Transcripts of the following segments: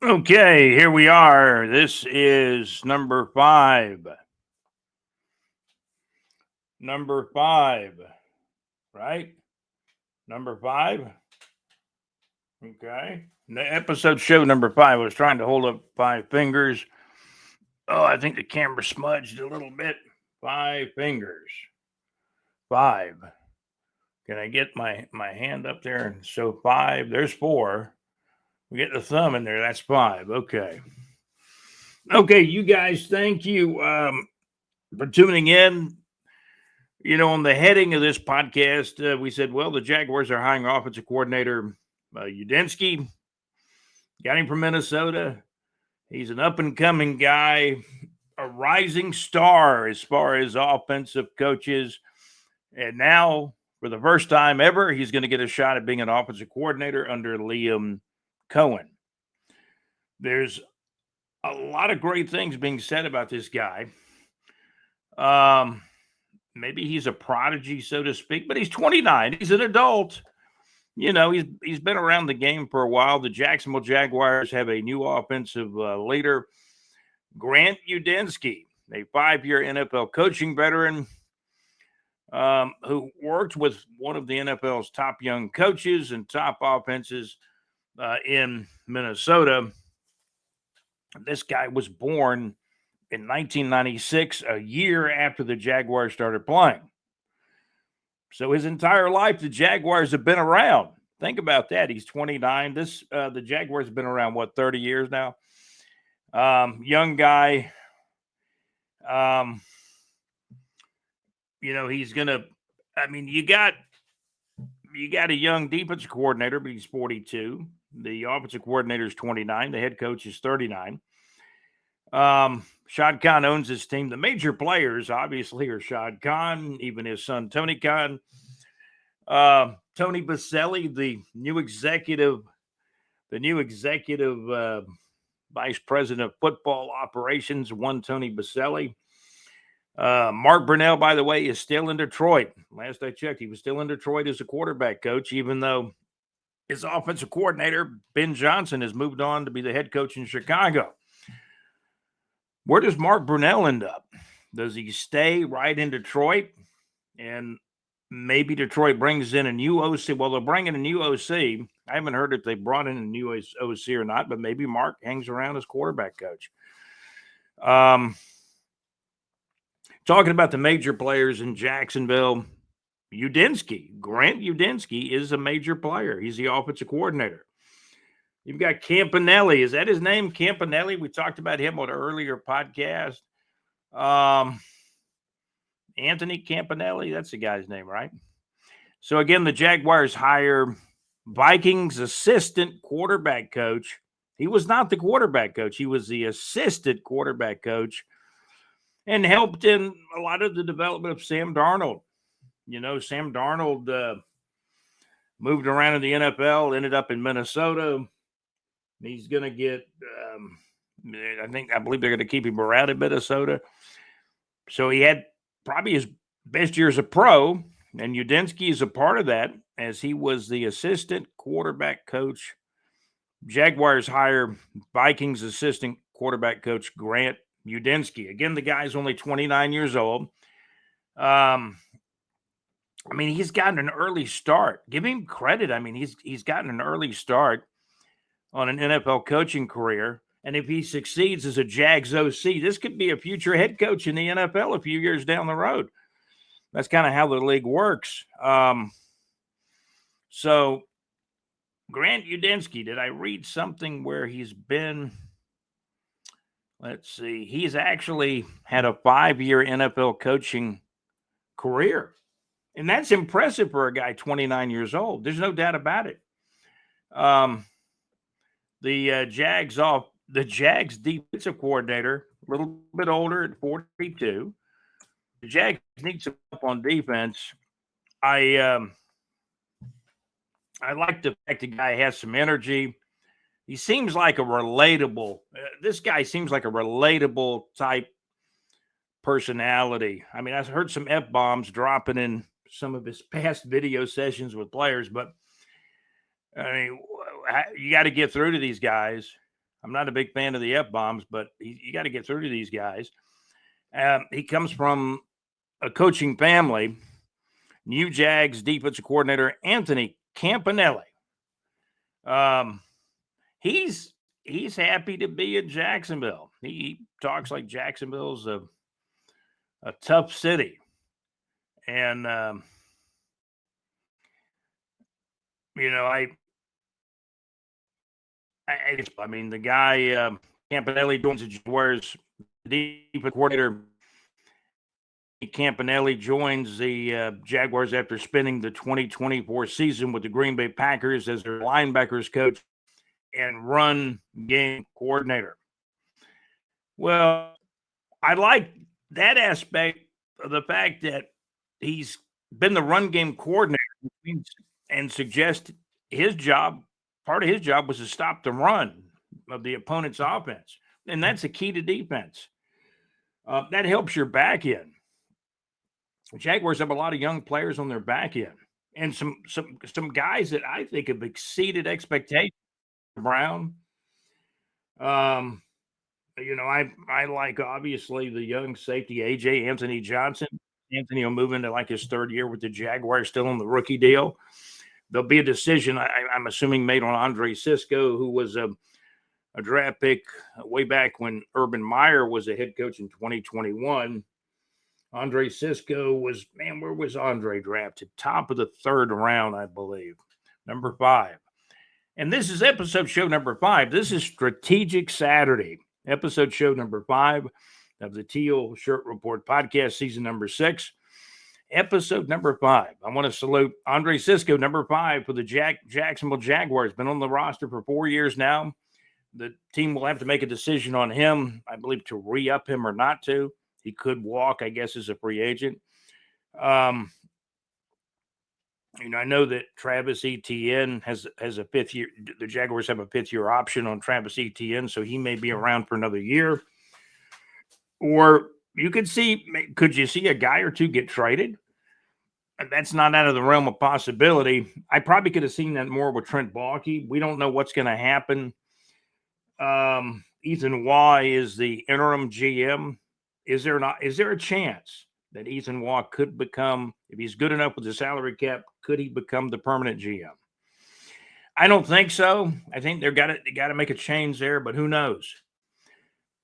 Okay, here we are. This is number five. Number five, right? Number five. Okay. The episode show number five. I was trying to hold up five fingers. Oh, I think the camera smudged a little bit. Five fingers. Five. Can I get my hand up there and show five? There's four. We get the thumb in there. That's five. Okay. Okay, you guys, thank you for tuning in. On the heading of this podcast, we said, well, the Jaguars are hiring offensive coordinator Udinski. Got him from Minnesota. He's an up and coming guy, a rising star as far as offensive coaches. And now, for the first time ever, he's going to get a shot at being an offensive coordinator under Liam Cohen. There's a lot of great things being said about this guy. Maybe he's a prodigy, so to speak, but he's 29. He's an adult. He's been around the game for a while. The Jacksonville Jaguars have a new offensive leader, Grant Udinski, a 5-year NFL coaching veteran who worked with one of the NFL's top young coaches and top offenses in Minnesota. This guy was born in 1996, a year after the Jaguars started playing. So his entire life, the Jaguars have been around. Think about that. He's 29. The Jaguars have been around, 30 years now? Young guy. He's gonna. You got a young defensive coordinator, but he's 42. The offensive coordinator is 29. The head coach is 39. Shad Khan owns his team. The major players, obviously, are Shad Khan, even his son Tony Khan. Tony Baselli, the new executive vice president of football operations, one Tony Baselli. Mark Brunell, by the way, is still in Detroit. Last I checked, he was still in Detroit as a quarterback coach, even though his offensive coordinator, Ben Johnson, has moved on to be the head coach in Chicago. Where does Mark Brunell end up? Does he stay right in Detroit? And maybe Detroit brings in a new OC. Well, they'll bring in a new OC. I haven't heard if they brought in a new OC or not, but maybe Mark hangs around as quarterback coach. Talking about the major players in Jacksonville, Grant Udinski is a major player. He's the offensive coordinator. You've got Campanelli. Is that his name, Campanelli? We talked about him on an earlier podcast. Anthony Campanelli, that's the guy's name, right? So again, the Jaguars hire Vikings assistant quarterback coach. He was not the quarterback coach. He was the assistant quarterback coach and helped in a lot of the development of Sam Darnold. Sam Darnold moved around in the NFL, ended up in Minnesota. He's going to get, I believe they're going to keep him around in Minnesota. So he had probably his best year as a pro, and Udinski is a part of that, as he was the assistant quarterback coach. Jaguars hire Vikings assistant quarterback coach Grant Udinski. Again, the guy's only 29 years old. He's gotten an early start. Give him credit. He's gotten an early start on an NFL coaching career. And if he succeeds as a Jags OC, this could be a future head coach in the NFL a few years down the road. That's kind of how the league works. So Grant Udinski, did I read something where he's been? Let's see. He's actually had a 5-year NFL coaching career. And that's impressive for a guy 29 years old. There's no doubt about it. The Jags defensive coordinator, a little bit older at 42. The Jags need some help on defense. I like the fact the guy has some energy. He seems like a relatable. This guy seems like a relatable type personality. I've heard some F-bombs dropping in some of his past video sessions with players, but you got to get through to these guys. I'm not a big fan of the F-bombs, but you got to get through to these guys. He comes from a coaching family. New Jags defensive coordinator Anthony Campanelli. Um, he's happy to be in Jacksonville. He talks like Jacksonville's a tough city, and you know I mean the guy Campanelli joins the Jaguars. The defensive coordinator Campanelli joins the Jaguars after spending the 2024 season with the Green Bay Packers as their linebackers coach and run game coordinator. Well, I like that aspect of the fact that he's been the run game coordinator and suggest his job, part of his job was to stop the run of the opponent's offense. And that's the key to defense. That helps your back end. The Jaguars have a lot of young players on their back end and some guys that I think have exceeded expectations. Brown. Um, I like obviously the young safety AJ Anthony Johnson. Anthony will move into like his third year with the Jaguars, still on the rookie deal. There'll be a decision, I'm assuming, made on Andre Cisco, who was a draft pick way back when Urban Meyer was a head coach in 2021. Andre Cisco was, man, where was Andre drafted? Top of the third round, I believe. Number 5. And this is episode show number 5. This is Strategic Saturday, episode show number 5 of the TEAL Shirt Report podcast, season number 6, episode number 5. I want to salute Andre Cisco, number 5 for the Jacksonville Jaguars. Been on the roster for 4 years now. The team will have to make a decision on him, I believe, to re-up him or not to. He could walk, I guess, as a free agent. I know that Travis Etienne has a 5th year. The Jaguars have a 5th year option on Travis Etienne, so he may be around for another year. Or could you see a guy or two get traded? That's not out of the realm of possibility. I probably could have seen that more with Trent Baalke. We don't know what's going to happen. Ethan Waugh is the interim GM. Is there a chance that Ethan Waugh could become, if he's good enough with the salary cap, could he become the permanent GM? I don't think so. I think they got to make a change there, but who knows?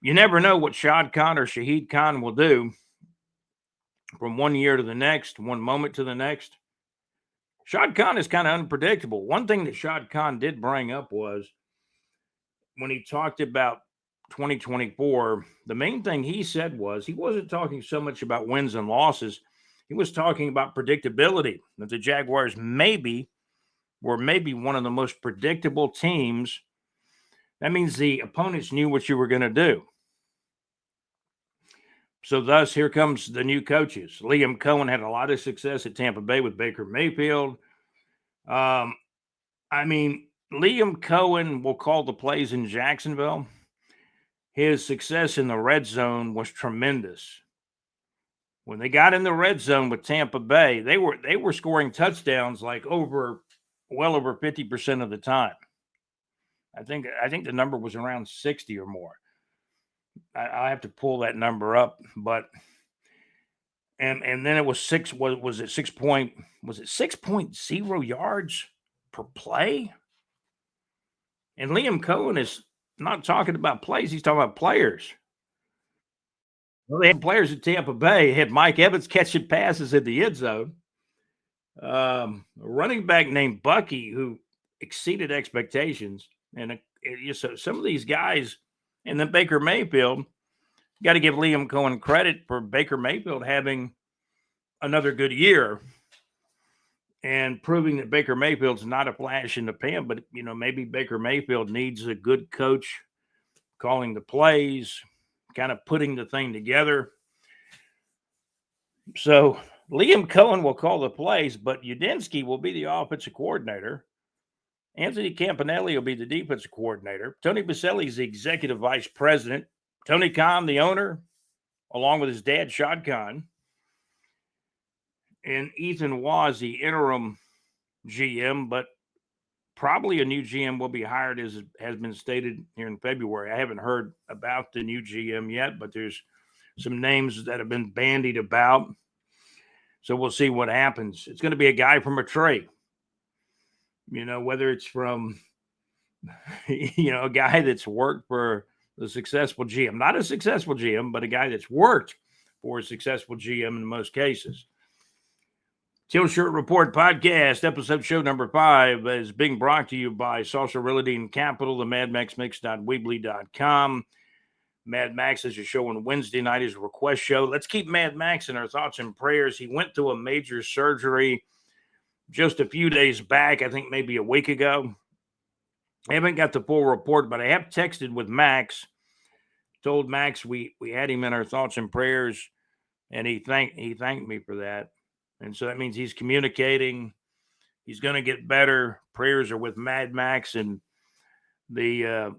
You never know what Shad Khan or Shahid Khan will do from one year to the next, one moment to the next. Shad Khan is kind of unpredictable. One thing that Shad Khan did bring up was when he talked about 2024, the main thing he said was he wasn't talking so much about wins and losses. He was talking about predictability, that the Jaguars were maybe one of the most predictable teams. That means the opponents knew what you were going to do. So thus, here comes the new coaches. Liam Cohen had a lot of success at Tampa Bay with Baker Mayfield. Liam Cohen will call the plays in Jacksonville. His success in the red zone was tremendous. When they got in the red zone with Tampa Bay, they were scoring touchdowns like well over 50% of the time. I think the number was around 60 or more. I have to pull that number up, but and then it was 6.0 yards per play? And Liam Cohen is not talking about plays, he's talking about players. Well, they had players at Tampa Bay. Had Mike Evans catching passes in the end zone. A running back named Bucky who exceeded expectations. And so some of these guys, and then Baker Mayfield, got to give Liam Cohen credit for Baker Mayfield having another good year and proving that Baker Mayfield's not a flash in the pan, but maybe Baker Mayfield needs a good coach calling the plays, kind of putting the thing together. So Liam Cohen will call the plays, but Udinski will be the offensive coordinator. Anthony Campanelli will be the defensive coordinator. Tony Baselli is the executive vice president. Tony Khan, the owner, along with his dad, Shad Khan. And Ethan Waugh is the interim GM, but probably a new GM will be hired, as has been stated here in February. I haven't heard about the new GM yet, but there's some names that have been bandied about. So we'll see what happens. It's going to be a guy from a tree, whether it's from, a guy that's worked for the successful GM, not a successful GM, but a guy that's worked for a successful GM in most cases. Teal Shirt Report Podcast, episode show number 5, is being brought to you by Salsa Realty and Capital, the MadMaxMix.weebly.com. Mad Max has a show on Wednesday night, his request show. Let's keep Mad Max in our thoughts and prayers. He went through a major surgery just a few days back, I think maybe a week ago. I haven't got the full report, but I have texted with Max, told Max we had him in our thoughts and prayers, and he thanked me for that. And so that means he's communicating. He's going to get better. Prayers are with Mad Max, and the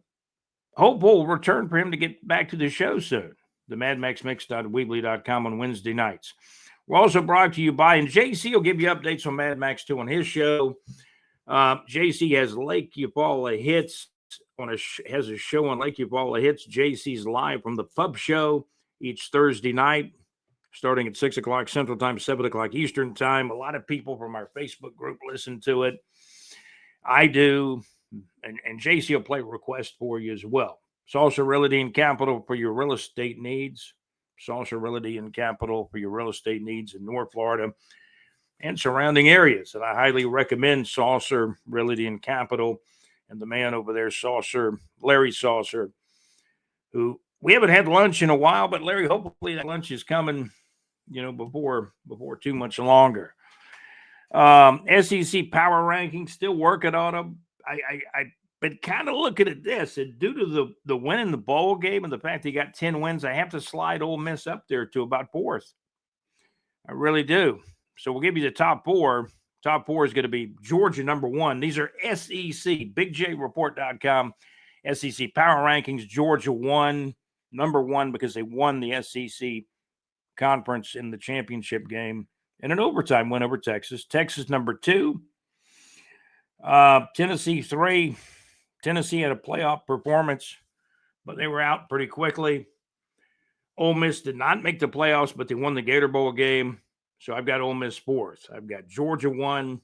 hope will return for him to get back to the show soon. The MadMaxMix.weebly.com on Wednesday nights. We're also brought to you by, and JC will give you updates on Mad Max too on his show. JC has Lake Eufaula Hits has a show on Lake Eufaula Hits. JC's live from the pub show each Thursday night, starting at 6 o'clock Central Time, 7 o'clock Eastern Time. A lot of people from our Facebook group listen to it. I do, and JC will play a request for you as well. Salsa Realty and Capital for your real estate needs. Salsa Realty and Capital for your real estate needs in North Florida and surrounding areas. And I highly recommend Saucer Realty and Capital and the man over there, Larry Saucer, who we haven't had lunch in a while, but Larry, hopefully that lunch is coming, before too much longer. SEC power rankings, still working on them. I've been kind of looking at this, and due to the win in the bowl game and the fact he got 10 wins, I have to slide Ole Miss up there to about 4th. I really do. So we'll give you the top 4. Top 4 is going to be Georgia, number 1. These are SEC, BigJReport.com, SEC power rankings. Georgia number 1, because they won the SEC conference in the championship game and an overtime win over Texas. Texas, number 2. Tennessee, 3. Tennessee had a playoff performance, but they were out pretty quickly. Ole Miss did not make the playoffs, but they won the Gator Bowl game. So I've got Ole Miss 4th. I've got Georgia 1,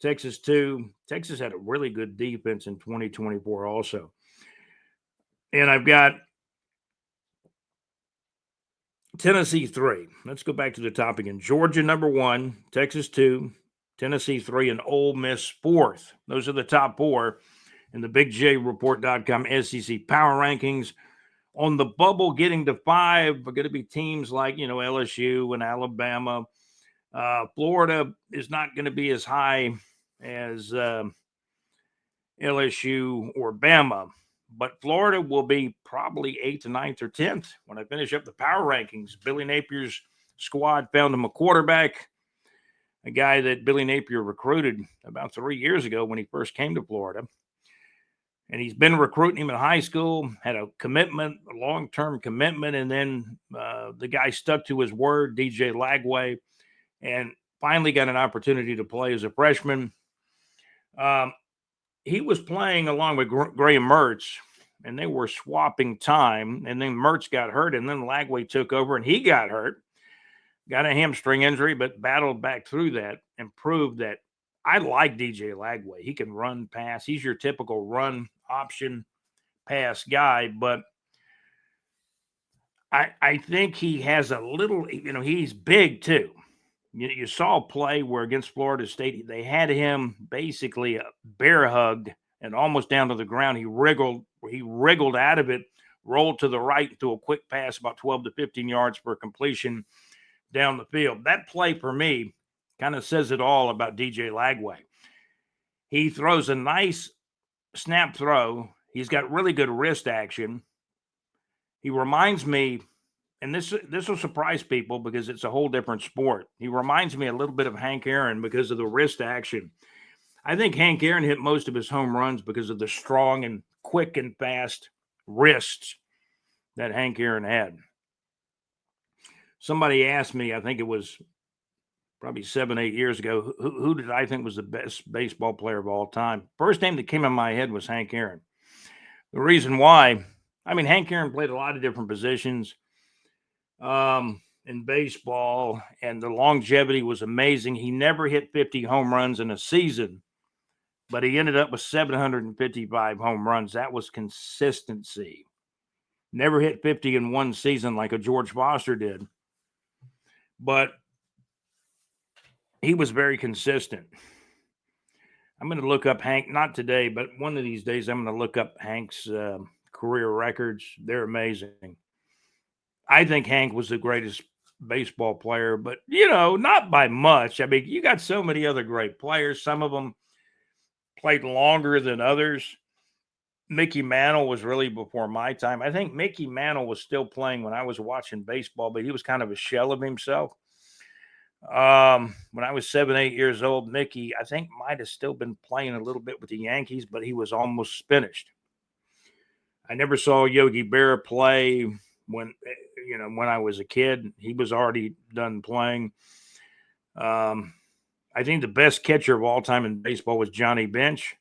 Texas 2. Texas had a really good defense in 2024 also. And I've got Tennessee 3. Let's go back to the top again. Georgia number 1, Texas 2, Tennessee 3, and Ole Miss 4th. Those are the top 4 in the BigJReport.com SEC power rankings. On the bubble, getting to 5 are going to be teams like, LSU and Alabama. Florida is not going to be as high as LSU or Bama, but Florida will be probably 8th to 9th or 10th when I finish up the power rankings. Billy Napier's squad found him a quarterback, a guy that Billy Napier recruited about 3 years ago when he first came to Florida. And he's been recruiting him in high school, had a commitment, a long-term commitment, and then the guy stuck to his word, DJ Lagway, and finally got an opportunity to play as a freshman. He was playing along with Graham Mertz, and they were swapping time, and then Mertz got hurt, and then Lagway took over, and he got hurt, got a hamstring injury, but battled back through that and proved that I like DJ Lagway. He can run, pass. He's your typical run option pass guy, but I think he has a little, he's big too. You saw a play where against Florida State, they had him basically bear hugged and almost down to the ground. He wriggled out of it, rolled to the right to a quick pass about 12 to 15 yards for completion down the field. That play for me kind of says it all about DJ Lagway. He throws a nice snap throw. He's got really good wrist action. He reminds me, and this will surprise people because it's a whole different sport. He reminds me a little bit of Hank Aaron because of the wrist action. I think Hank Aaron hit most of his home runs because of the strong and quick and fast wrists that Hank Aaron had. Somebody asked me, I think it was probably 7, 8 years ago. Who did I think was the best baseball player of all time? First name that came in my head was Hank Aaron. The reason why, I mean, Hank Aaron played a lot of different positions in baseball, and the longevity was amazing. He never hit 50 home runs in a season, but he ended up with 755 home runs. That was consistency. Never hit 50 in one season like a George Foster did, but he was very consistent. I'm going to look up Hank, not today, but one of these days, I'm going to look up Hank's career records. They're amazing. I think Hank was the greatest baseball player, but, not by much. I mean, you got so many other great players. Some of them played longer than others. Mickey Mantle was really before my time. I think Mickey Mantle was still playing when I was watching baseball, but he was kind of a shell of himself. When I was 7, 8 years old, Mickey, I think, might have still been playing a little bit with the Yankees, but he was almost finished. I never saw Yogi Berra play when I was a kid. He was already done playing. I think the best catcher of all time in baseball was Johnny Bench.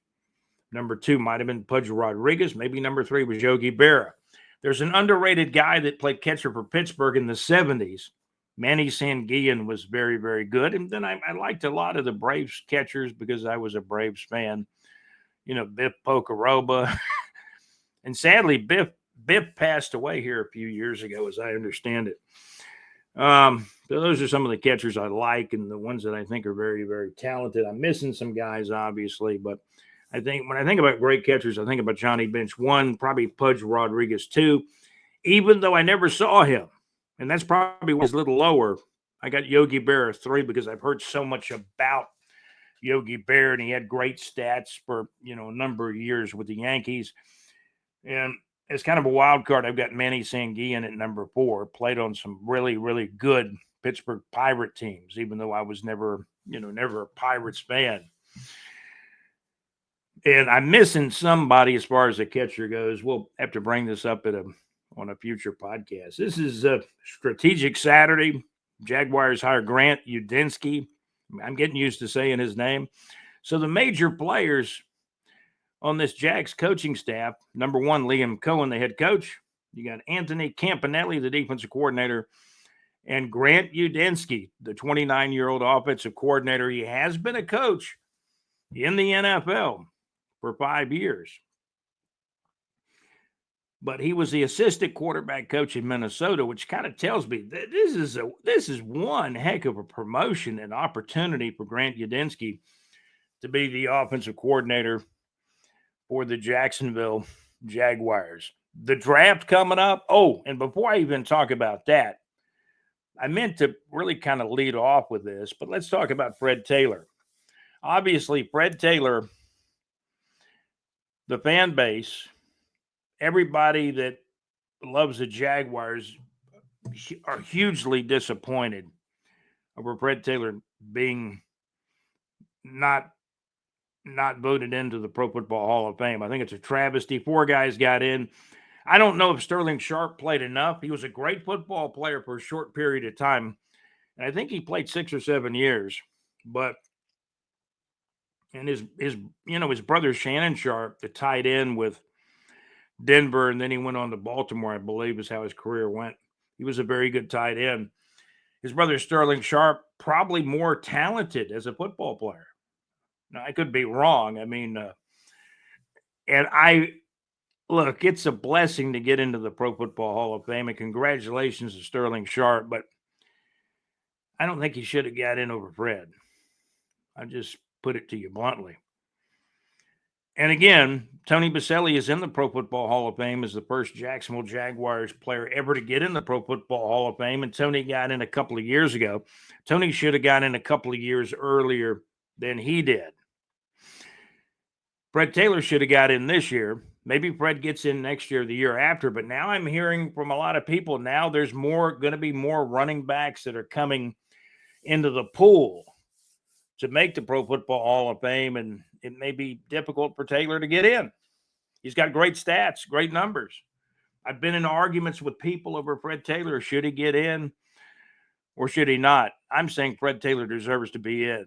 Number 2 might have been Pudge Rodriguez. Maybe number 3 was Yogi Berra. There's an underrated guy that played catcher for Pittsburgh in the 70s. Manny Sanguillen was very, very good. And then I liked a lot of the Braves catchers because I was a Braves fan. Biff Pocoroba. And sadly, Biff passed away here a few years ago, as I understand it. So those are some of the catchers I like and the ones that I think are very, very talented. I'm missing some guys, obviously, but I think when I think about great catchers, I think about Johnny Bench 1, probably Pudge Rodriguez 2, even though I never saw him. And that's probably was a little lower. I got Yogi Berra 3 because I've heard so much about Yogi Berra, and he had great stats for, a number of years with the Yankees. And as kind of a wild card, I've got Manny Sanguillen at number 4, played on some really, really good Pittsburgh Pirate teams, even though I was never a Pirates fan. And I'm missing somebody as far as the catcher goes. We'll have to bring this up on a future podcast. This is a strategic Saturday. Jaguars hire Grant Udinski. I'm getting used to saying his name. So the major players on this Jags coaching staff, number 1, Liam Cohen, the head coach. You got Anthony Campanelli, the defensive coordinator, and Grant Udinski, the 29-year-old offensive coordinator. He has been a coach in the NFL for 5 years. But he was the assistant quarterback coach in Minnesota, which kind of tells me that this is one heck of a promotion and opportunity for Grant Udinski to be the offensive coordinator for the Jacksonville Jaguars. The draft coming up. Oh, and before I even talk about that, I meant to really kind of lead off with this, but let's talk about Fred Taylor. Obviously, Fred Taylor, the fan base, everybody that loves the Jaguars are hugely disappointed over Fred Taylor being not voted into the Pro Football Hall of Fame. I think it's a travesty. 4 guys got in. I don't know if Sterling Sharp played enough. He was a great football player for a short period of time, and I think he played 6 or 7 years. But and his brother Shannon Sharp, the tight end with Denver, and then he went on to Baltimore, I believe is how his career went. He was a very good tight end. His brother Sterling Sharp, probably more talented as a football player. Now, I could be wrong. I mean, look, it's a blessing to get into the Pro Football Hall of Fame, and congratulations to Sterling Sharp, but I don't think he should have got in over Fred. I just put it to you bluntly. And again, Tony Boselli is in the Pro Football Hall of Fame as the first Jacksonville Jaguars player ever to get in the Pro Football Hall of Fame, and Tony got in a couple of years ago. Tony should have got in a couple of years earlier than he did. Fred Taylor should have got in this year. Maybe Fred gets in next year, the year after. But now I'm hearing from a lot of people now there's going to be more running backs that are coming into the pool to make the Pro Football Hall of Fame, and it may be difficult for Taylor to get in. He's got great stats, great numbers. I've been in arguments with people over Fred Taylor. Should he get in or should he not? I'm saying Fred Taylor deserves to be in.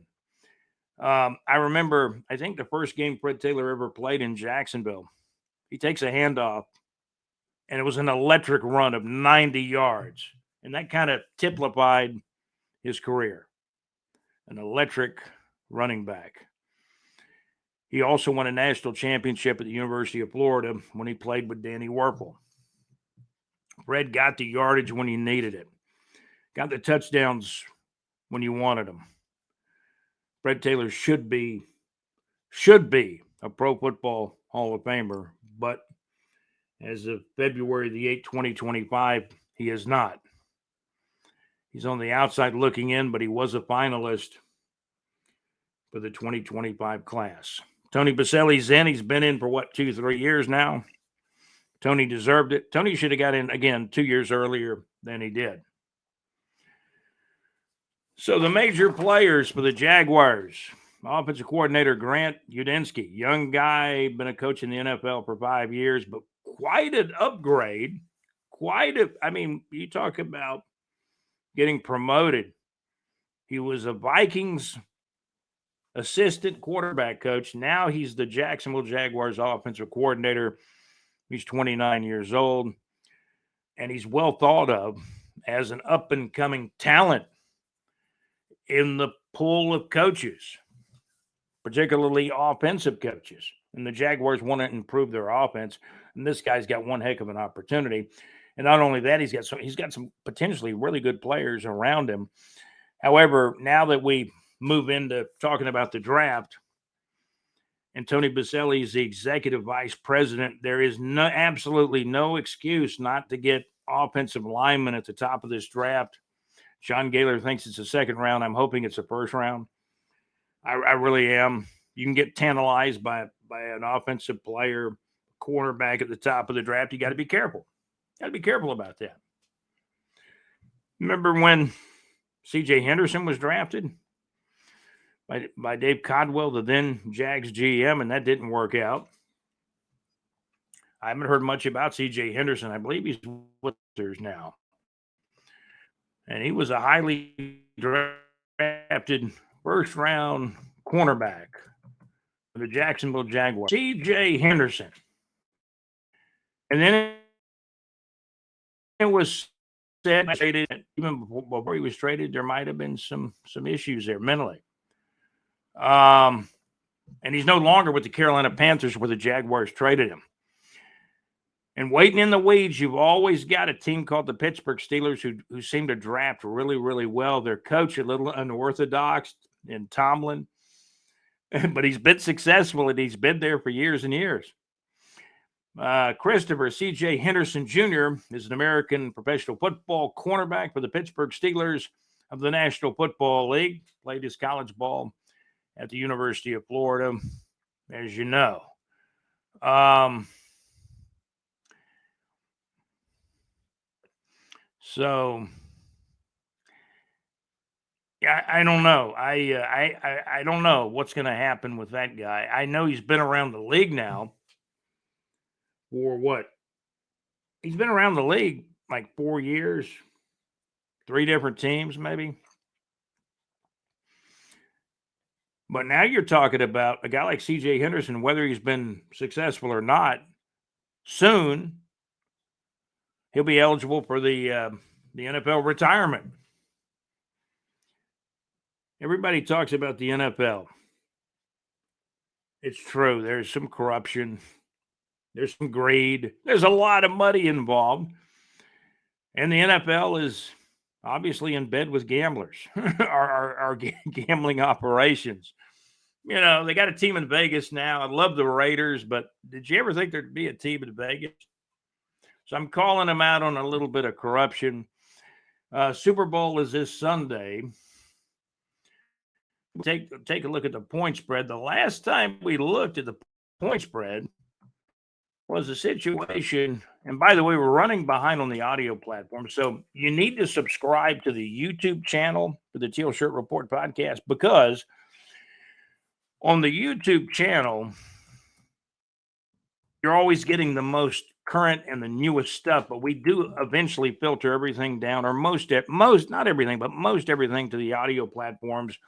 I remember, I think the first game Fred Taylor ever played in Jacksonville, he takes a handoff, and it was an electric run of 90 yards. And that kind of typified his career. An electric running back. He also won a national championship at the University of Florida when he played with Danny Werfel. Fred got the yardage when he needed it. Got the touchdowns when you wanted them. Fred Taylor should be a Pro Football Hall of Famer, but as of February the 8th, 2025, he is not. He's on the outside looking in, but he was a finalist for the 2025 class. Tony Baselli's in. He's been in for 2-3 years now. Tony deserved it. Tony should have got in again 2 years earlier than he did. So the major players for the Jaguars, offensive coordinator Grant Udinski, young guy, been a coach in the NFL for 5 years, but quite an upgrade. You talk about getting promoted. He was a Vikings assistant quarterback coach. Now he's the Jacksonville Jaguars offensive coordinator. He's 29 years old, and he's well thought of as an up-and-coming talent in the pool of coaches, particularly offensive coaches. And the Jaguars want to improve their offense, and this guy's got one heck of an opportunity. And not only that, he's got some potentially really good players around him. However, now that we move into talking about the draft, and Tony Baselli is the executive vice president, there is absolutely no excuse not to get offensive linemen at the top of this draft. Sean Gaylor thinks it's a second round. I'm hoping it's a first round. I really am. You can get tantalized by an offensive player, cornerback at the top of the draft. You got to be careful. Got to be careful about that. Remember when C.J. Henderson was drafted by Dave Codwell, the then Jags GM, and that didn't work out. I haven't heard much about C.J. Henderson. I believe he's with us now. And he was a highly drafted first-round cornerback for the Jacksonville Jaguars. C.J. Henderson. And then it was said, even before he was traded, there might have been some issues there mentally. And he's no longer with the Carolina Panthers where the Jaguars traded him. And waiting in the weeds, you've always got a team called the Pittsburgh Steelers who seem to draft really, really well. Their coach a little unorthodox in Tomlin, but he's been successful and he's been there for years and years. Christopher C.J. Henderson Jr. is an American professional football cornerback for the Pittsburgh Steelers of the National Football League. Played his college ball at the University of Florida, as you know. So, yeah, I don't know. I don't know what's going to happen with that guy. I know he's been around the league now for what? He's been around the league like 4 years, 3 different teams maybe. But now you're talking about a guy like C.J. Henderson, whether he's been successful or not, soon he'll be eligible for the NFL retirement. Everybody talks about the NFL. It's true. There's some corruption. There's some greed. There's a lot of money involved. And the NFL is obviously in bed with gamblers, our gambling operations. You know, they got a team in Vegas now. I love the Raiders, but did you ever think there'd be a team in Vegas? So I'm calling them out on a little bit of corruption. Super Bowl is this Sunday. Take a look at the point spread. The last time we looked at the point spread was a situation, and by the way, we're running behind on the audio platform, so you need to subscribe to the YouTube channel for the Teal Shirt Report podcast, because on the YouTube channel, you're always getting the most current and the newest stuff, but we do eventually filter everything down, or most, not everything, but most everything to the audio platforms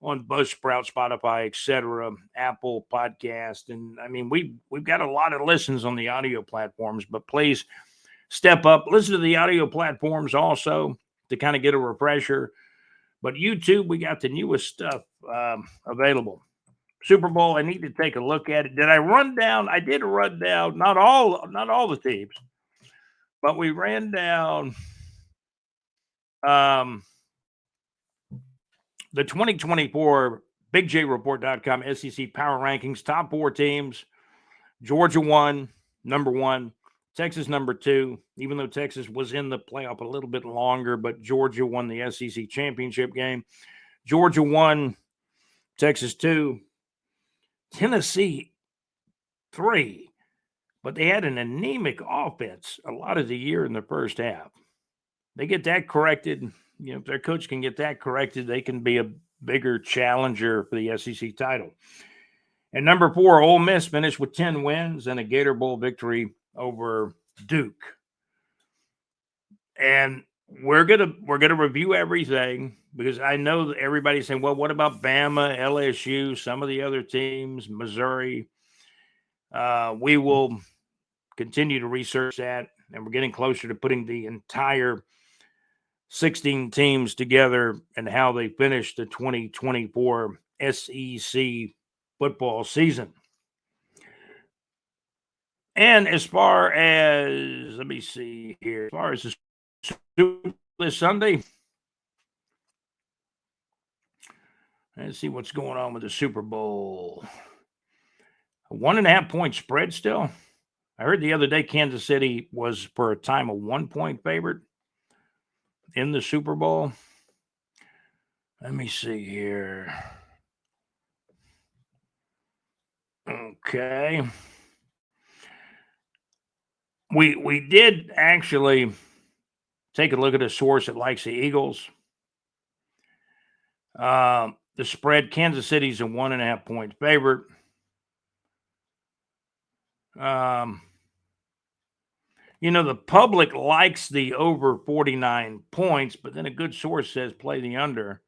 on Buzzsprout, Spotify, etc., Apple Podcast. And I mean, we've got a lot of listens on the audio platforms, but please step up, listen to the audio platforms also to kind of get a refresher. But YouTube, we got the newest stuff available. Super Bowl, I need to take a look at it. Did I run down? I did run down not all the teams, but we ran down the 2024 BigJReport.com SEC Power Rankings, top 4 teams. Georgia won, number 1. Texas, number 2, even though Texas was in the playoff a little bit longer, but Georgia won the SEC championship game. Georgia 1, Texas 2, Tennessee 3, but they had an anemic offense a lot of the year in the first half. They get that corrected. You know, if their coach can get that corrected, they can be a bigger challenger for the SEC title. And number 4, Ole Miss finished with 10 wins and a Gator Bowl victory over Duke. And we're gonna review everything, because I know that everybody's saying, well, what about Bama, LSU, some of the other teams, Missouri? We will continue to research that, and we're getting closer to putting the entire 16 teams together and how they finished the 2024 SEC football season. And as far as, let me see here, as far as this Sunday, let's see what's going on with the Super Bowl. A 1.5 point spread still. I heard the other day Kansas City was for a time a 1 point favorite in the Super Bowl. Let me see here. Okay. We did actually take a look at a source that likes the Eagles. The spread, Kansas City's a 1.5 point favorite. You know, the public likes the over 49 points, but then a good source says play the under.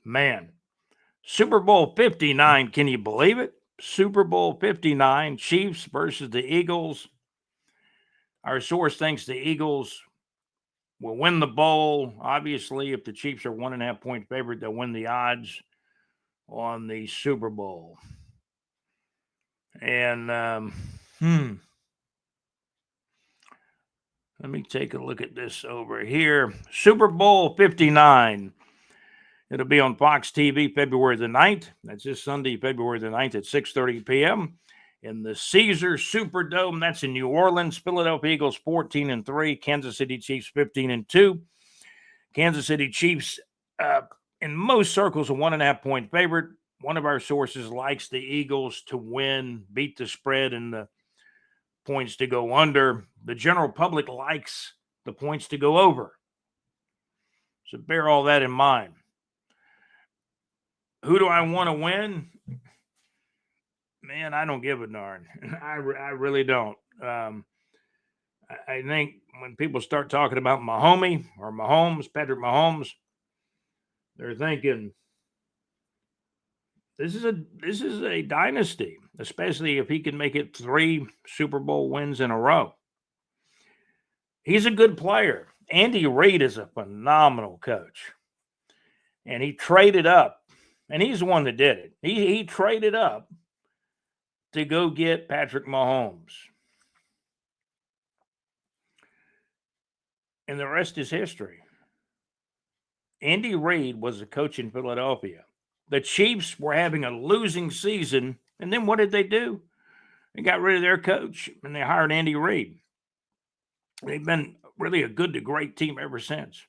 Man, Super Bowl 59, can you believe it? Super Bowl 59, Chiefs versus the Eagles. Our source thinks the Eagles will win the bowl. Obviously, if the Chiefs are 1.5 point favorite, they'll win the odds on the Super Bowl. And let me take a look at this over here. Super Bowl 59. It'll be on Fox TV February the 9th. That's this Sunday, February the 9th at 6:30 p.m. in the Caesars Superdome. That's in New Orleans. Philadelphia Eagles 14-3. Kansas City Chiefs 15-2. Kansas City Chiefs, in most circles, a 1.5 point favorite. One of our sources likes the Eagles to win, beat the spread, and the points to go under. The general public likes the points to go over. So bear all that in mind. Who do I want to win? Man, I don't give a darn. I really don't. I think when people start talking about Mahomes or Mahomes, Patrick Mahomes, they're thinking this is a dynasty, especially if he can make it 3 Super Bowl wins in a row. He's a good player. Andy Reid is a phenomenal coach. And he traded up, and he's the one that did it. He traded up to go get Patrick Mahomes. And the rest is history. Andy Reid was a coach in Philadelphia. The Chiefs were having a losing season, and then what did they do? They got rid of their coach, and they hired Andy Reid. They've been really a good to great team ever since.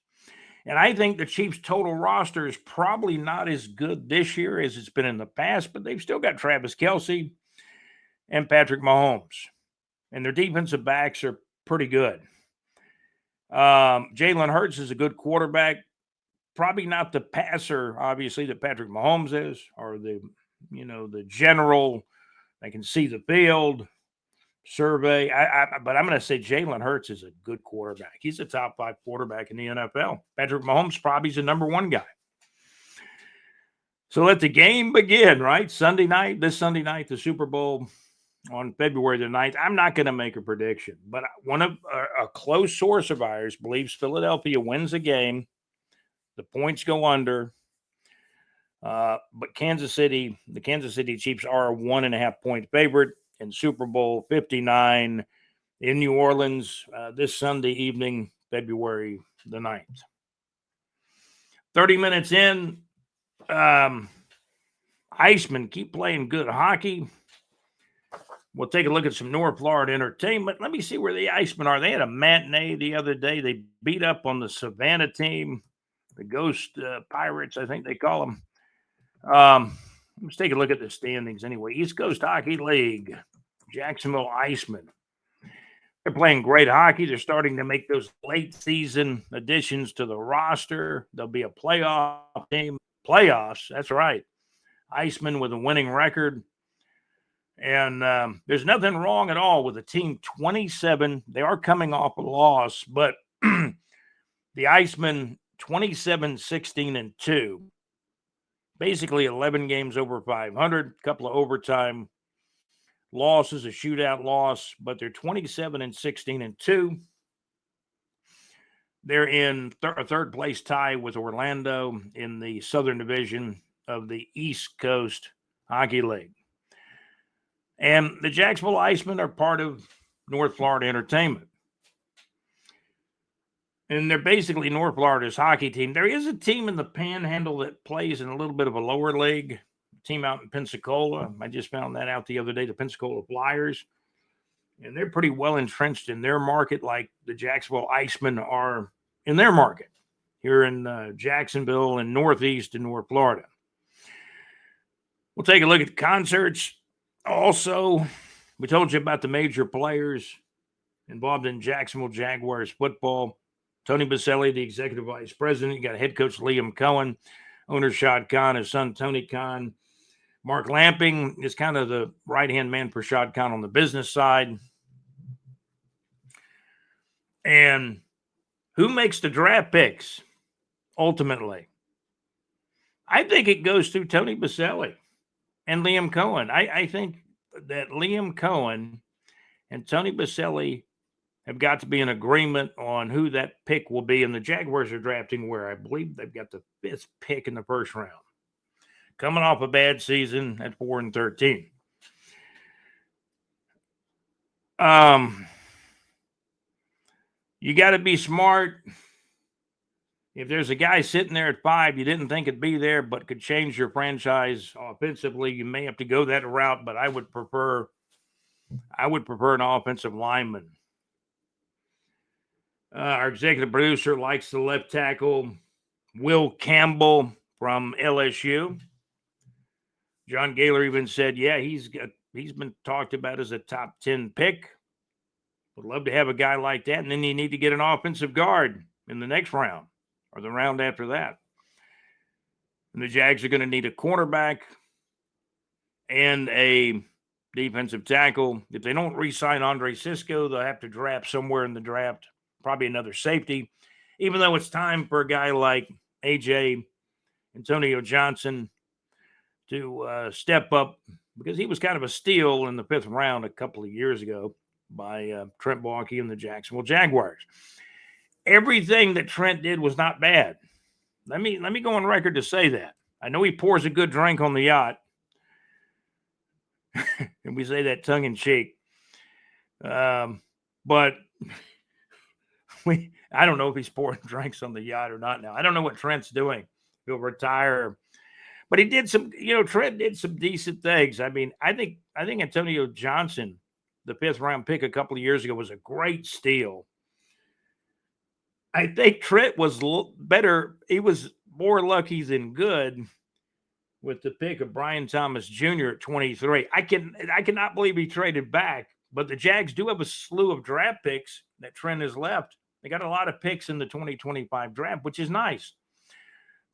And I think the Chiefs' total roster is probably not as good this year as it's been in the past, but they've still got Travis Kelce and Patrick Mahomes. And their defensive backs are pretty good. Jalen Hurts is a good quarterback. Probably not the passer, obviously, that Patrick Mahomes is, or the the general. They can see the field survey. But I'm going to say Jalen Hurts is a good quarterback. He's a top 5 quarterback in the NFL. Patrick Mahomes probably is the number 1 guy. So let the game begin, right? This Sunday night, the Super Bowl on February the 9th. I'm not going to make a prediction, but a close source of ours believes Philadelphia wins the game. The points go under. But the Kansas City Chiefs are a 1.5 point favorite in Super Bowl 59 in New Orleans this Sunday evening, February the 9th. 30 minutes in, Icemen keep playing good hockey. We'll take a look at some North Florida entertainment. Let me see where the Icemen are. They had a matinee the other day. They beat up on the Savannah team, the Ghost Pirates, I think they call them. Let's take a look at the standings anyway. East Coast Hockey League, Jacksonville Icemen. They're playing great hockey. They're starting to make those late season additions to the roster. There'll be a playoff team. Playoffs, that's right. Icemen with a winning record. And there's nothing wrong at all with the team 27. They are coming off a loss, but the Icemen 27-16-2. Basically 11 games over 500, a couple of overtime losses, a shootout loss, but they're 27-16-2. They're in a third place tie with Orlando in the Southern Division of the East Coast Hockey League. And the Jacksonville Icemen are part of North Florida Entertainment. And they're basically North Florida's hockey team. There is a team in the Panhandle that plays in a little bit of a lower league, a team out in Pensacola. I just found that out the other day, the Pensacola Flyers. And they're pretty well entrenched in their market, like the Jacksonville Icemen are in their market here in Jacksonville and Northeast and North Florida. We'll take a look at the concerts. Also, we told you about the major players involved in Jacksonville Jaguars football. Tony Baselli, the executive vice president. You got head coach Liam Cohen, owner Shad Khan, his son Tony Khan. Mark Lamping is kind of the right-hand man for Shad Khan on the business side. And who makes the draft picks ultimately? I think it goes through Tony Baselli and Liam Cohen. I think that Liam Cohen and Tony Baselli have got to be in agreement on who that pick will be. And the Jaguars are drafting where I believe they've got the 5th pick in the first round. Coming off a bad season at 4-13. You got to be smart. If there's a guy sitting there at 5 you didn't think it'd be there, but could change your franchise offensively, you may have to go that route. But I would prefer an offensive lineman. Our executive producer likes the left tackle, Will Campbell from LSU. John Gaylor even said, yeah, he's been talked about as a top 10 pick. Would love to have a guy like that. And then you need to get an offensive guard in the next round or the round after that. And the Jags are going to need a cornerback and a defensive tackle. If they don't re-sign Andre Cisco, they'll have to draft somewhere in the draft, probably another safety, even though it's time for a guy like A.J. Antonio Johnson to step up, because he was kind of a steal in the 5th round a couple of years ago by Trent Baalke and the Jacksonville Jaguars. Everything that Trent did was not bad. Let me go on record to say that. I know he pours a good drink on the yacht, and we say that tongue in cheek. But I don't know if he's pouring drinks on the yacht or not now. I don't know what Trent's doing. He'll retire. But he did some, Trent did some decent things. I mean, I think Antonio Johnson, the 5th round pick a couple of years ago, was a great steal. I think Trent was better. He was more lucky than good with the pick of Brian Thomas Jr. at 23. I cannot believe he traded back, but the Jags do have a slew of draft picks that Trent has left. They got a lot of picks in the 2025 draft, which is nice.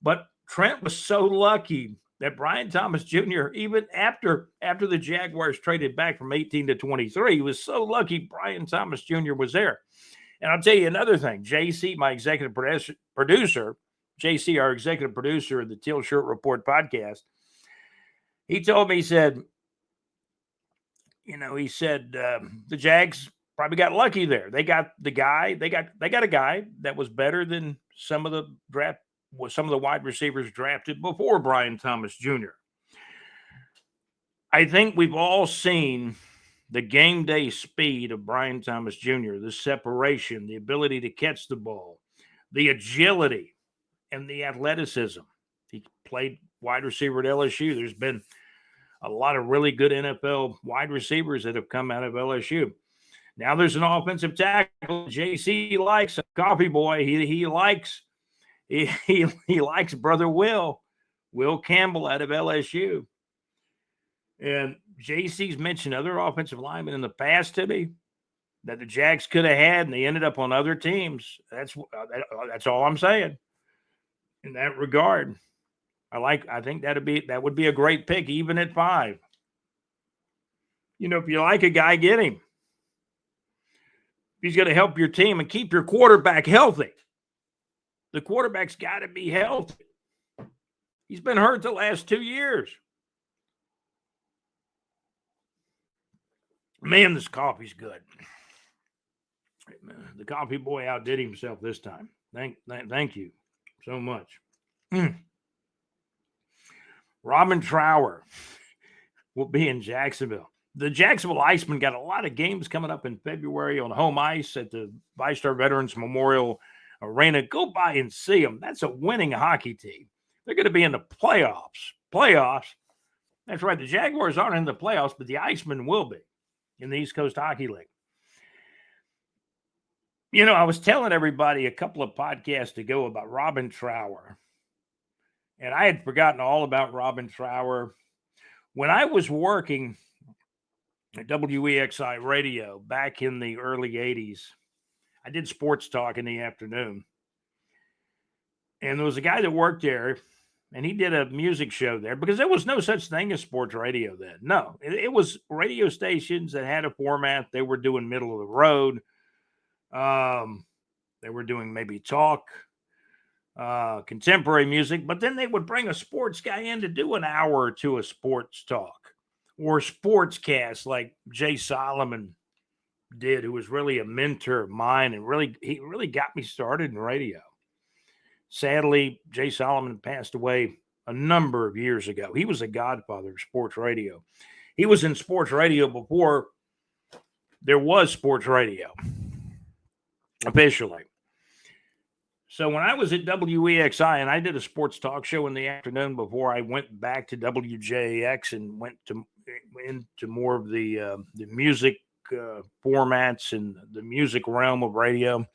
But Trent was so lucky that Brian Thomas Jr., even after the Jaguars traded back from 18 to 23, he was so lucky Brian Thomas Jr. was there. And I'll tell you another thing. JC, my executive producer, JC, our executive producer of the Teal Shirt Report podcast, he told me, he said, the Jags probably got lucky there. They got a guy that was better than some of the wide receivers drafted before Brian Thomas Jr. I think we've all seen the game day speed of Brian Thomas Jr., the separation, the ability to catch the ball, the agility, and the athleticism. He played wide receiver at LSU. There's been a lot of really good NFL wide receivers that have come out of LSU. Now there's an offensive tackle. JC likes a coffee boy. He likes brother Will Campbell out of LSU. And JC's mentioned other offensive linemen in the past to me that the Jags could have had, and they ended up on other teams. That's all I'm saying in that regard. I think that would be a great pick, even at 5. If you like a guy, get him. He's going to help your team and keep your quarterback healthy. The quarterback's got to be healthy. He's been hurt the last 2 years. Man, this coffee's good. The coffee boy outdid himself this time. Thank you so much. Robin Trower will be in Jacksonville. The Jacksonville Icemen got a lot of games coming up in February on home ice at the VyStar Veterans Memorial Arena. Go by and see them. That's a winning hockey team. They're going to be in the playoffs. That's right. The Jaguars aren't in the playoffs, but the Icemen will be in the East Coast Hockey League. I was telling everybody a couple of podcasts ago about Robin Trower, and I had forgotten all about Robin Trower. When I was working at WEXI Radio back in the early 80s, I did sports talk in the afternoon. And there was a guy that worked there, and he did a music show there because there was no such thing as sports radio then. No, it was radio stations that had a format. They were doing middle of the road. They were doing maybe talk, contemporary music, but then they would bring a sports guy in to do an hour or two of sports talk or sportscast like Jay Solomon did, who was really a mentor of mine and he really got me started in radio. Sadly, Jay Solomon passed away a number of years ago. He was a godfather of sports radio. He was in sports radio before there was sports radio officially. So when I was at WEXI and I did a sports talk show in the afternoon before I went back to WJAX and went into more of the music formats and the music realm of radio,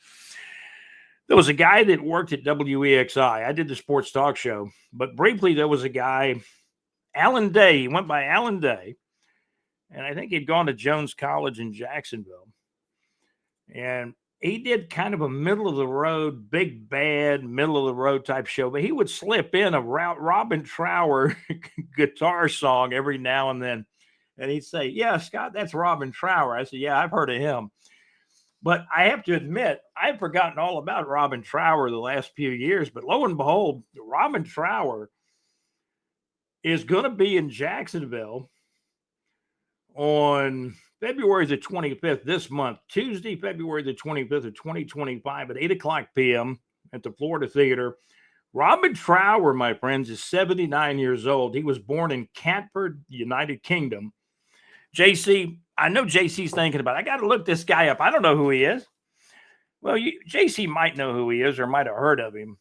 there was a guy that worked at WEXI. I did the sports talk show, but briefly there was a guy, Alan Day. He went by Alan Day, and I think he'd gone to Jones College in Jacksonville. And he did kind of a middle of the road, big bad, middle of the road type show, but he would slip in a Robin Trower guitar song every now and then. And he'd say, "Yeah, Scott, that's Robin Trower." I said, "Yeah, I've heard of him." But I have to admit, I've forgotten all about Robin Trower the last few years. But lo and behold, Robin Trower is going to be in Jacksonville on February the 25th this month, Tuesday, February the 25th of 2025 at 8 o'clock p.m. at the Florida Theater. Robin Trower, my friends, is 79 years old. He was born in Catford, United Kingdom. JC, I know JC's thinking about it. I got to look this guy up. I don't know who he is. Well, JC might know who he is or might have heard of him.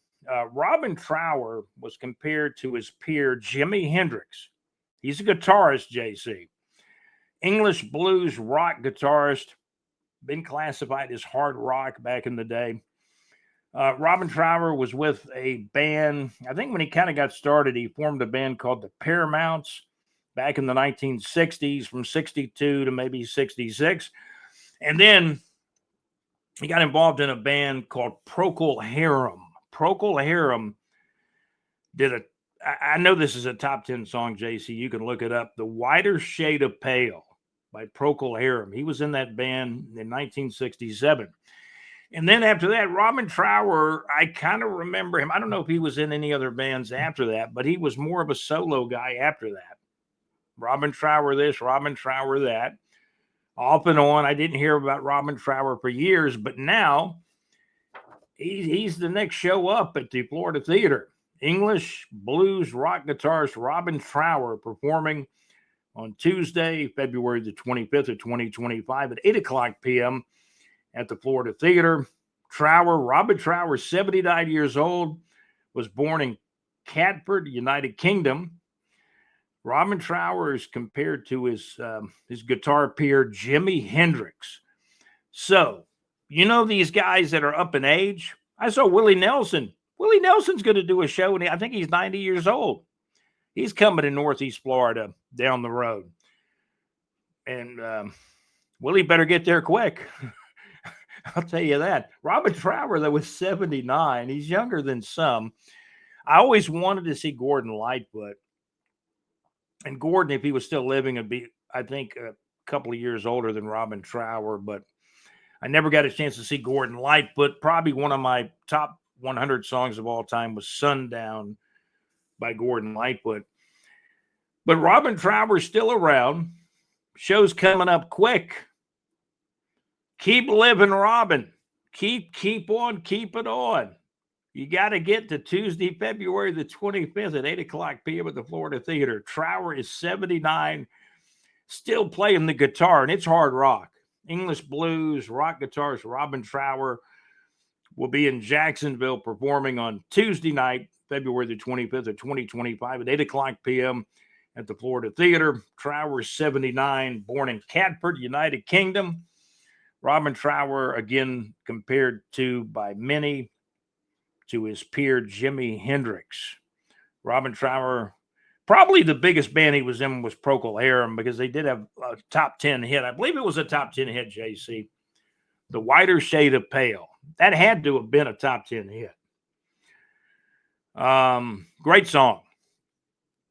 Robin Trower was compared to his peer, Jimi Hendrix. He's a guitarist, JC. English blues rock guitarist, been classified as hard rock back in the day. Robin Trower was with a band. I think when he kind of got started, he formed a band called the Paramounts back in the 1960s, from 62 to maybe 66. And then he got involved in a band called Procol Harum. Procol Harum did I know this is a top 10 song, JC. You can look it up. The Whiter Shade of Pale by Procol Harum. He was in that band in 1967. And then after that, Robin Trower, I kind of remember him. I don't know if he was in any other bands after that, but he was more of a solo guy after that. Robin Trower this, Robin Trower that. Off and on. I didn't hear about Robin Trower for years, but now he's the next show up at the Florida Theater. English blues rock guitarist Robin Trower performing on Tuesday, February the 25th of 2025 at 8 o'clock p.m. at the Florida Theater. Robin Trower, 79 years old, was born in Catford, United Kingdom. Robin Trower is compared to his guitar peer, Jimi Hendrix. So, you know these guys that are up in age? I saw Willie Nelson. Willie Nelson's going to do a show, and I think he's 90 years old. He's coming to Northeast Florida down the road. And Willie better get there quick. I'll tell you that. Robin Trower, though, was 79. He's younger than some. I always wanted to see Gordon Lightfoot. And Gordon, if he was still living, would be, I think, a couple of years older than Robin Trower. But I never got a chance to see Gordon Lightfoot. Probably one of my top 100 songs of all time was Sundown by Gordon Lightfoot. But Robin Trower's still around. Show's coming up quick. Keep living, Robin. Keep on keeping on. You got to get to Tuesday, February the 25th at 8 o'clock p.m. at the Florida Theater. Trower is 79, still playing the guitar, and it's hard rock. English blues, rock guitarist Robin Trower will be in Jacksonville performing on Tuesday night, February the 25th of 2025 at 8 o'clock p.m. at the Florida Theater. Trower is 79, born in Catford, United Kingdom. Robin Trower, again, compared to by many to his peer Jimi Hendrix. Robin Trower, probably the biggest band he was in was Procol Harum because they did have a top 10 hit. I believe it was a top 10 hit, JC. The Whiter Shade of Pale. That had to have been a top 10 hit. Great song.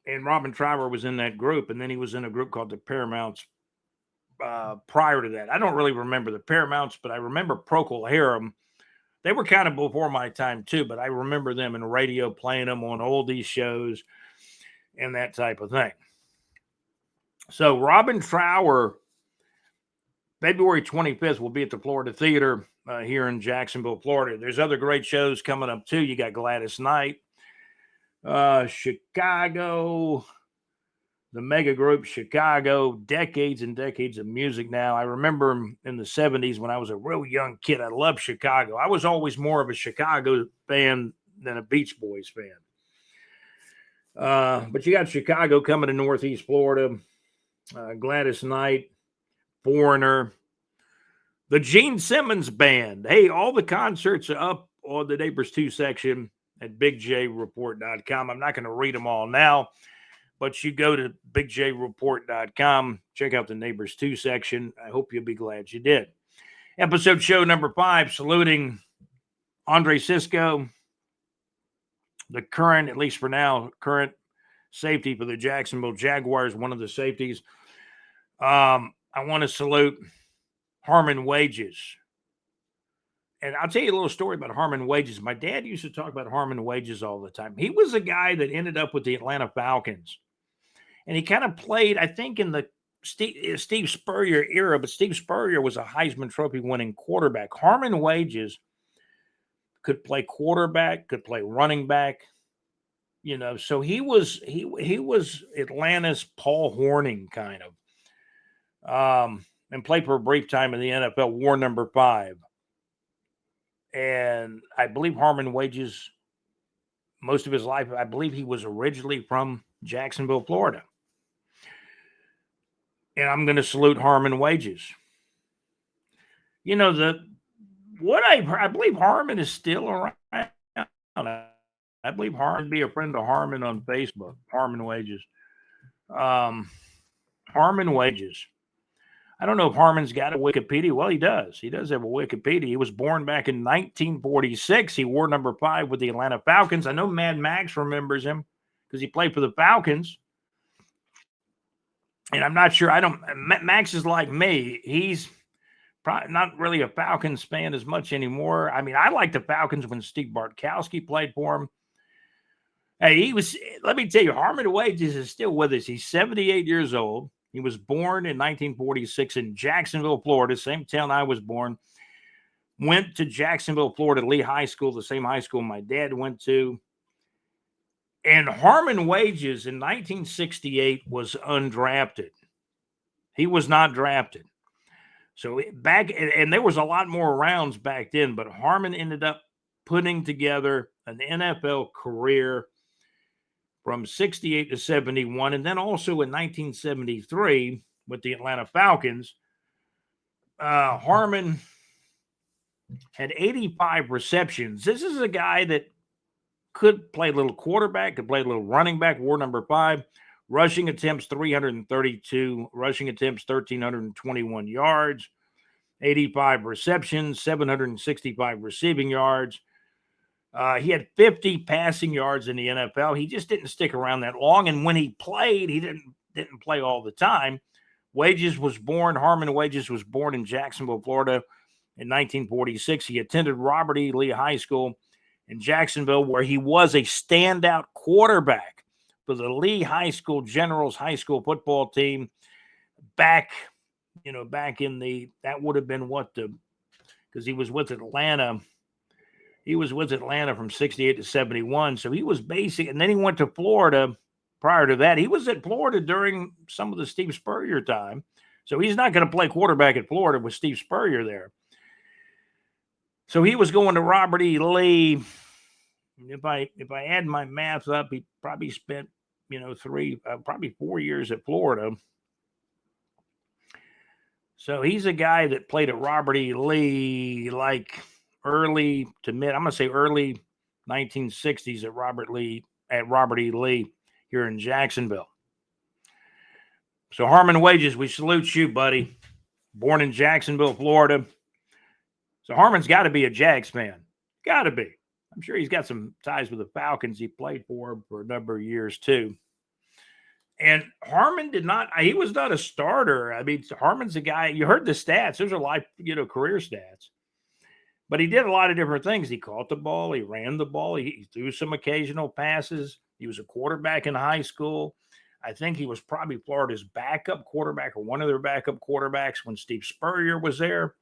And Robin Trower was in that group, and then he was in a group called the Paramounts prior to that. I don't really remember the Paramounts, but I remember Procol Harum. They were kind of before my time too, but I remember them in radio playing them on oldies shows and that type of thing. So Robin Trower, February 25th, will be at the Florida Theater here in Jacksonville, Florida. There's other great shows coming up too. You got Gladys Knight, Chicago, the mega group Chicago, decades and decades of music now. I remember in the 70s when I was a real young kid, I loved Chicago. I was always more of a Chicago fan than a Beach Boys fan. But you got Chicago coming to Northeast Florida, Gladys Knight, Foreigner, the Gene Simmons Band. Hey, all the concerts are up on the Neighbors 2 section at bigjreport.com. I'm not going to read them all now, but you go to bigjreport.com, check out the Neighbors 2 section. I hope you'll be glad you did. Episode show number 5, saluting Andre Cisco, the current, at least for now, current safety for the Jacksonville Jaguars, one of the safeties. I want to salute Harmon Wages. And I'll tell you a little story about Harmon Wages. My dad used to talk about Harmon Wages all the time. He was a guy that ended up with the Atlanta Falcons. And he kind of played, I think, in the Steve Spurrier era, but Steve Spurrier was a Heisman Trophy winning quarterback. Harmon Wages could play quarterback, could play running back, you know. So he was Atlanta's Paul Hornung kind of, and played for a brief time in the NFL, wore number 5. And I believe Harmon Wages, most of his life, I believe he was originally from Jacksonville, Florida. And I'm going to salute Harmon Wages. You know, I believe Harmon is still around. I believe Harmon be a friend of Harmon on Facebook. Harmon Wages. Harmon Wages. I don't know if Harmon's got a Wikipedia. Well, he does. He does have a Wikipedia. He was born back in 1946. He wore number 5 with the Atlanta Falcons. I know Mad Max remembers him because he played for the Falcons. And I'm not sure. Max is like me. He's probably not really a Falcons fan as much anymore. I mean, I liked the Falcons when Steve Bartkowski played for him. Hey, let me tell you, Harmon Wages is still with us. He's 78 years old. He was born in 1946 in Jacksonville, Florida, same town I was born. Went to Jacksonville, Florida, Lee High School, the same high school my dad went to. And Harmon Wages in 1968 was undrafted. He was not drafted. So and there was a lot more rounds back then, but Harmon ended up putting together an NFL career from 68 to 71. And then also in 1973 with the Atlanta Falcons, Harmon had 85 receptions. This is a guy that could play a little quarterback, could play a little running back, war number 5. Rushing attempts, 332. Rushing attempts, 1,321 yards. 85 receptions, 765 receiving yards. He had 50 passing yards in the NFL. He just didn't stick around that long. And when he played, he didn't play all the time. Harmon Wages was born in Jacksonville, Florida in 1946. He attended Robert E. Lee High School in Jacksonville, where he was a standout quarterback for the Lee High School Generals high school football team back in that would have been because he was with Atlanta. He was with Atlanta from 68 to 71. So he was basic. And then he went to Florida prior to that. He was at Florida during some of the Steve Spurrier time. So he's not going to play quarterback at Florida with Steve Spurrier there. So he was going to Robert E. Lee. If I add my math up, he probably spent, probably 4 years at Florida. So he's a guy that played at Robert E. Lee like early to mid, I'm going to say early 1960s at Robert E. Lee here in Jacksonville. So Harmon Wages, we salute you, buddy. Born in Jacksonville, Florida. So Harmon's got to be a Jags fan. Got to be. I'm sure he's got some ties with the Falcons. He played for a number of years too. And Harmon he was not a starter. I mean, Harmon's a guy, you heard the stats. Those are life, career stats. But he did a lot of different things. He caught the ball. He ran the ball. He threw some occasional passes. He was a quarterback in high school. I think he was probably Florida's backup quarterback or one of their backup quarterbacks when Steve Spurrier was there.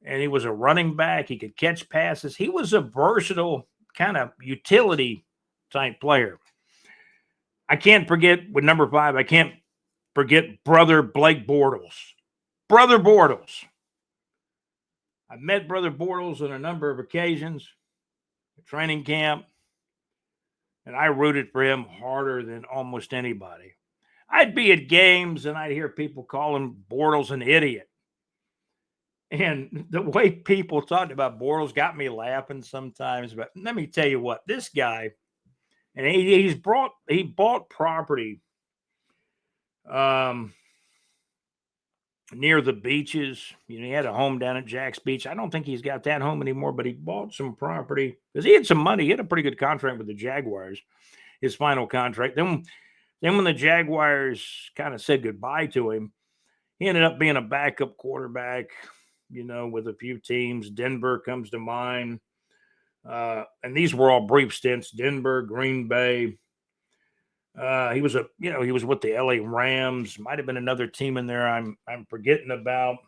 And he was a running back. He could catch passes. He was a versatile kind of utility type player. I can't forget with number 5, I can't forget brother Blake Bortles. Brother Bortles. I met Brother Bortles on a number of occasions at training camp, and I rooted for him harder than almost anybody. I'd be at games, and I'd hear people calling Bortles an idiot. And the way people talked about Bortles got me laughing sometimes. But let me tell you what, this guy, and he bought property near the beaches. He had a home down at Jack's Beach. I don't think he's got that home anymore, but he bought some property because he had some money. He had a pretty good contract with the Jaguars, his final contract. Then when the Jaguars kind of said goodbye to him, he ended up being a backup quarterback, with a few teams. Denver comes to mind. And these were all brief stints. Denver, Green Bay. He was with the LA Rams. Might have been another team in there I'm forgetting about.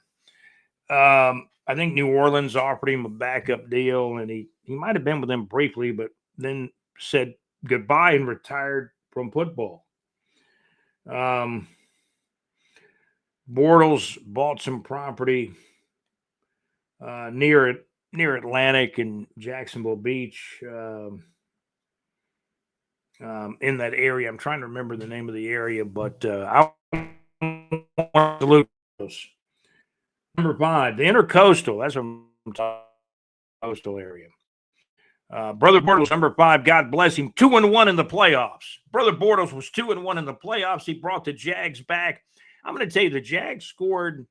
I think New Orleans offered him a backup deal, and he might have been with them briefly, but then said goodbye and retired from football. Bortles bought some property near Atlantic and Jacksonville Beach. In that area. I'm trying to remember the name of the area, but I want to salute those. Number 5, the Intercoastal. That's a coastal area. Brother Bortles, number 5, God bless him, 2-1 in the playoffs. Brother Bortles was 2-1 in the playoffs. He brought the Jags back. I'm going to tell you, the Jags scored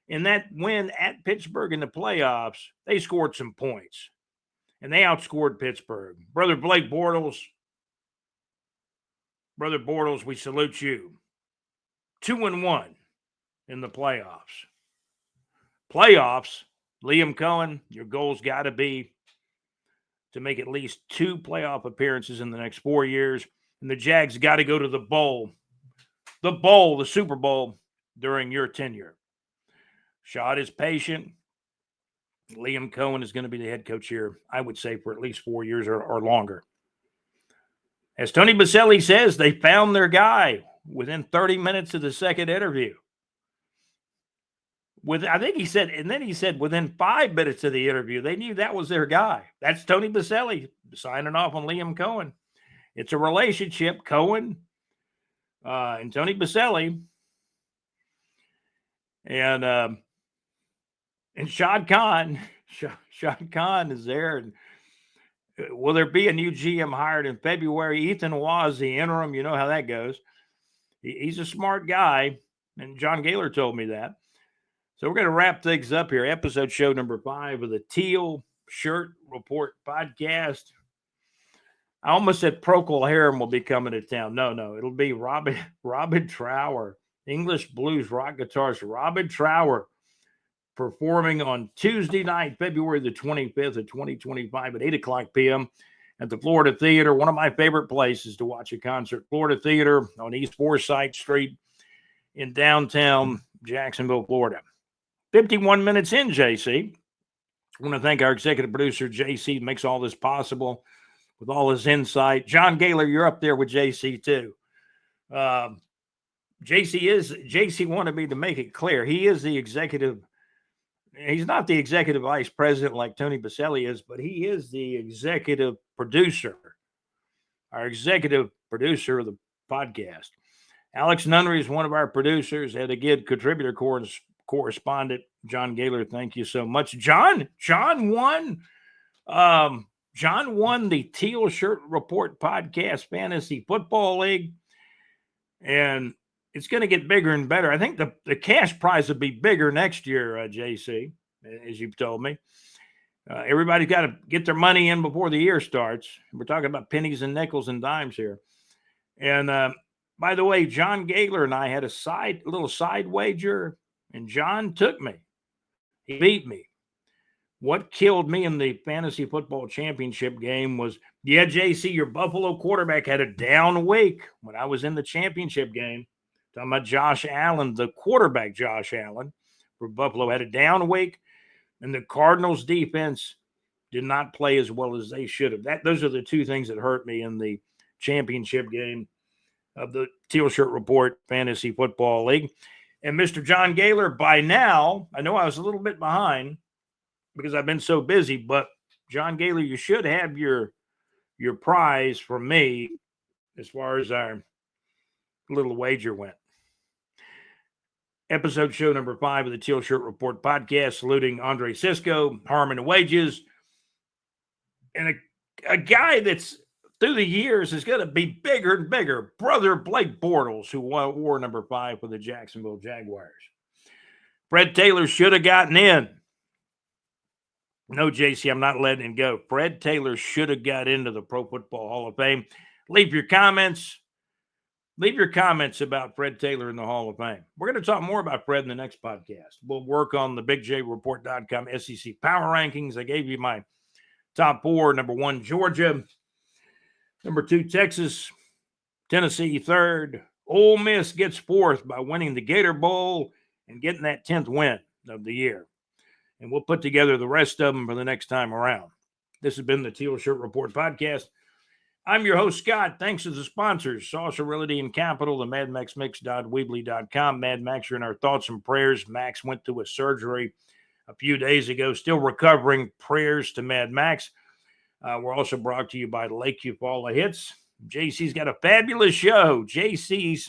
in that win at Pittsburgh in the playoffs. They scored some points, and they outscored Pittsburgh. Brother Blake Bortles, Brother Bortles, we salute you. 2-1 in the playoffs. Liam Cohen, your goal's got to be to make at least 2 playoff appearances in the next 4 years. And the Jags got to go to the Super Bowl during your tenure. Shad is patient. Liam Cohen is going to be the head coach here, I would say, for at least 4 years or longer. As Tony Baselli says, they found their guy within 30 minutes of the second interview. I think he said within 5 minutes of the interview, they knew that was their guy. That's Tony Baselli signing off on Liam Cohen. It's a relationship, Cohen and Tony Baselli. And Shad Khan is there. And will there be a new GM hired in February? Ethan Waz, the interim, you know how that goes. He's a smart guy, and John Gaylor told me that. So we're going to wrap things up here. Episode show number 5 of the TEAL Shirt Report podcast. I almost said Procol Harum will be coming to town. No, it'll be Robin Trower, English blues rock guitarist Robin Trower, performing on Tuesday night, February the 25th of 2025 at 8 o'clock p.m. at the Florida Theater, one of my favorite places to watch a concert. Florida Theater on East Forsyth Street in downtown Jacksonville, Florida. 51 minutes in, JC. I want to thank our executive producer, JC, makes all this possible with all his insight. John Gaylor, you're up there with JC too. JC wanted me to make it clear. He is the executive. He's not the executive vice president like Tony Baselli is, but he is the executive producer, our executive producer of the podcast. Alex Nunnery is one of our producers, and again, contributor correspondent John Gaylor. Thank you so much, John. John won the Teal Shirt Report Podcast Fantasy Football League, and it's going to get bigger and better. I think the cash prize will be bigger next year, JC, as you've told me. Everybody's got to get their money in before the year starts. We're talking about pennies and nickels and dimes here. And by the way, John Gaylor and I had a little side wager, and John took me. He beat me. What killed me in the fantasy football championship game was, JC, your Buffalo quarterback had a down week when I was in the championship game. Talking about Josh Allen, the quarterback Josh Allen for Buffalo had a down week, and the Cardinals defense did not play as well as they should have. Those are the two things that hurt me in the championship game of the Teal Shirt Report Fantasy Football League. And Mr. John Gaylor, by now, I know I was a little bit behind because I've been so busy, but John Gaylor, you should have your prize from me as far as our little wager went. Episode show number 5 of the Teal Shirt Report podcast, saluting Andre Cisco, Harmon Wages, and a guy that's through the years is going to be bigger and bigger, Brother Blake Bortles, who wore number 5 for the Jacksonville Jaguars. Fred Taylor should have gotten in. No, JC, I'm not letting him go. Fred Taylor should have got into the Pro Football Hall of Fame. Leave your comments about Fred Taylor in the Hall of Fame. We're going to talk more about Fred in the next podcast. We'll work on the BigJReport.com SEC Power Rankings. I gave you my top 4. Number 1, Georgia. Number 2, Texas. Tennessee, 3rd. Ole Miss gets 4th by winning the Gator Bowl and getting that 10th win of the year. And we'll put together the rest of them for the next time around. This has been the Teal Shirt Report podcast. I'm your host, Scott. Thanks to the sponsors, Saucer Realty and Capital, the MadMaxMix.weebly.com. Mad Max, you're in our thoughts and prayers. Max went through a surgery a few days ago, still recovering. Prayers to Mad Max. We're also brought to you by Lakeview Fall of Hits. JC's got a fabulous show. JC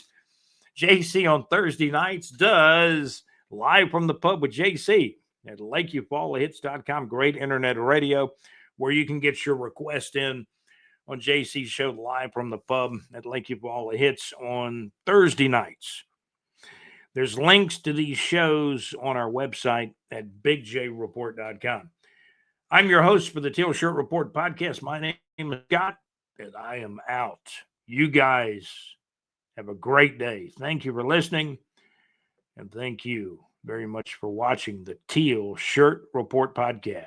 on Thursday nights does Live from the Pub with JC at LakeviewFallofHits.com. Great internet radio where you can get your request in on JC's show Live from the Pub at Lakeview Fall of Hits on Thursday nights. There's links to these shows on our website at BigJReport.com. I'm your host for the Teal Shirt Report podcast. My name is Scott, and I am out. You guys Have a great day. Thank you for listening. And thank you very much for watching the Teal Shirt Report podcast.